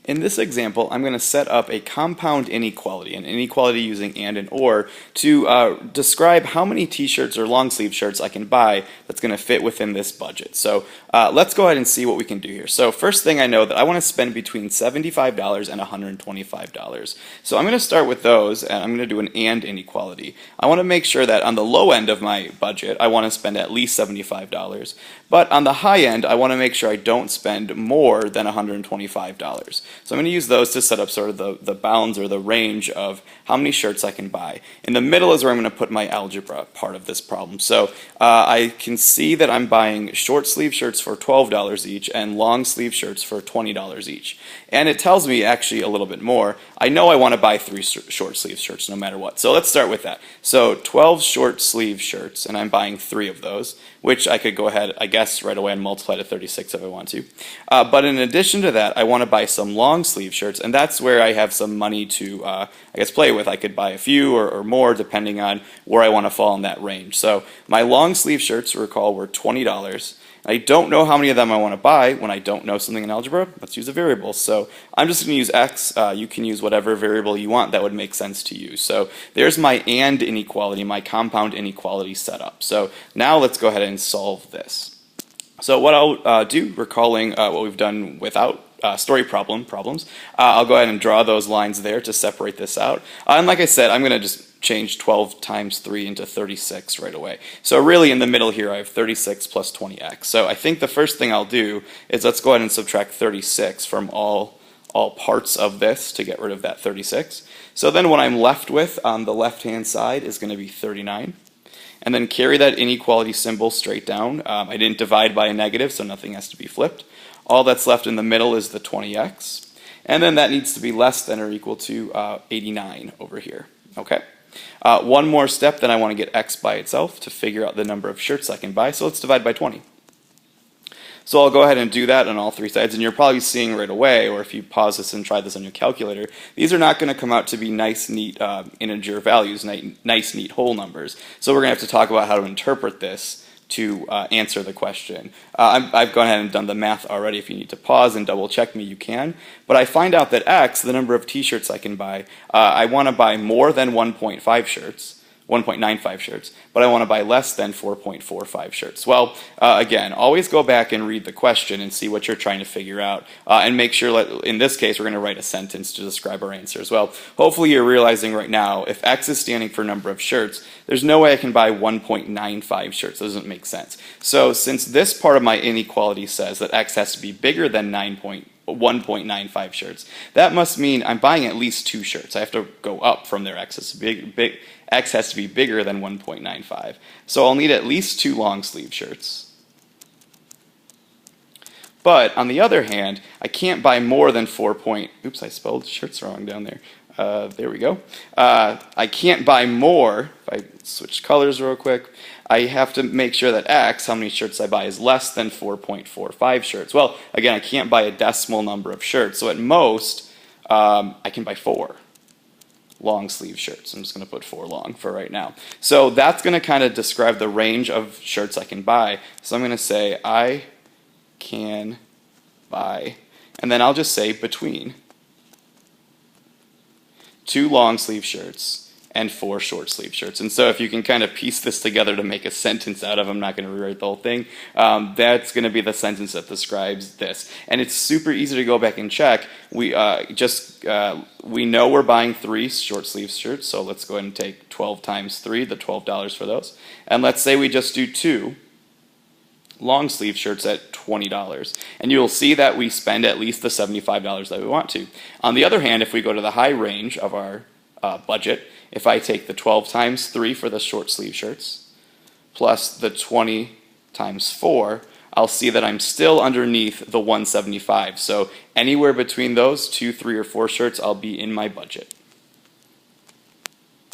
In this example, I'm going to set up a compound inequality, an inequality using and or, to describe how many t-shirts or long sleeve shirts I can buy that's going to fit within this budget. So let's go ahead and see what we can do here. So first thing I know that I want to spend between $75 and $125. So I'm going to start with those, and I'm going to do an and inequality. I want to make sure that on the low end of my budget, I want to spend at least $75. But on the high end, I want to make sure I don't spend more than $125. So I'm going to use those to set up sort of the bounds or the range of how many shirts I can buy. In the middle is where I'm going to put my algebra part of this problem. So I can see that I'm buying short sleeve shirts for $12 each and long sleeve shirts for $20 each. And it tells me actually a little bit more. I know I want to buy 3 short sleeve shirts no matter what. So let's start with that. So 12 short sleeve shirts, and I'm buying 3 of those, which I could go ahead, I guess, right away and multiply to 36 if I want to. But in addition to that, I want to buy some long sleeve shirts, and that's where I have some money to, I guess, play with. I could buy a few or more depending on where I want to fall in that range. So my long sleeve shirts, recall, were $20. I don't know how many of them I want to buy when I don't know something in algebra. Let's use a variable. So I'm just going to use x. You can use whatever variable you want that would make sense to you. So there's my and inequality, my compound inequality setup. So now let's go ahead and solve this. So what I'll do, recalling what we've done without story problems, I'll go ahead and draw those lines there to separate this out. And like I said, I'm going to just change 12 times 3 into 36 right away. So really in the middle here I have 36 plus 20x. So I think the first thing I'll do is let's go ahead and subtract 36 from all parts of this to get rid of that 36. So then what I'm left with on the left hand side is going to be 39. And then carry that inequality symbol straight down. I didn't divide by a negative, so nothing has to be flipped. All that's left in the middle is the 20x. And then that needs to be less than or equal to 89 over here. Okay. One more step, then I want to get x by itself to figure out the number of shirts I can buy. So let's divide by 20. So I'll go ahead and do that on all 3 sides, and you're probably seeing right away, or if you pause this and try this on your calculator, these are not going to come out to be nice, neat integer values, nice, neat whole numbers. So we're going to have to talk about how to interpret this to answer the question. I've gone ahead and done the math already. If you need to pause and double check me, you can. But I find out that x, the number of t-shirts I can buy, I want to buy more than 1.5 shirts. 1.95 shirts, but I want to buy less than 4.45 shirts. Well, again, always go back and read the question and see what you're trying to figure out, and make sure, in this case, we're going to write a sentence to describe our answer as well. Hopefully you're realizing right now, if x is standing for number of shirts, there's no way I can buy 1.95 shirts. That doesn't make sense. So since this part of my inequality says that x has to be bigger than 1.95 shirts, that must mean I'm buying at least 2 shirts. I have to go up from there. X has to be bigger than 1.95. So I'll need at least 2 long sleeve shirts. But on the other hand, I can't buy more than oops, I spelled shirts wrong down there. There we go. I can't buy more. If I switch colors real quick, I have to make sure that x, how many shirts I buy, is less than 4.45 shirts. Well, again, I can't buy a decimal number of shirts. So at most, I can buy 4 long sleeve shirts. I'm just going to put 4 long for right now. So that's going to kind of describe the range of shirts I can buy. So I'm going to say I can buy, and then I'll just say between 2 long sleeve shirts and 4 short sleeve shirts. And so if you can kind of piece this together to make a sentence out of, I'm not going to rewrite the whole thing, that's going to be the sentence that describes this. And it's super easy to go back and check. We know we're buying 3 short sleeve shirts, so let's go ahead and take 12 times 3, the $12 for those. And let's say we just do 2 long sleeve shirts at $20. And you'll see that we spend at least the $75 that we want to. On the other hand, if we go to the high range of our budget, if I take the 12 times 3 for the short sleeve shirts, plus the 20 times 4, I'll see that I'm still underneath the 175. So anywhere between those 2, 3, or 4 shirts, I'll be in my budget.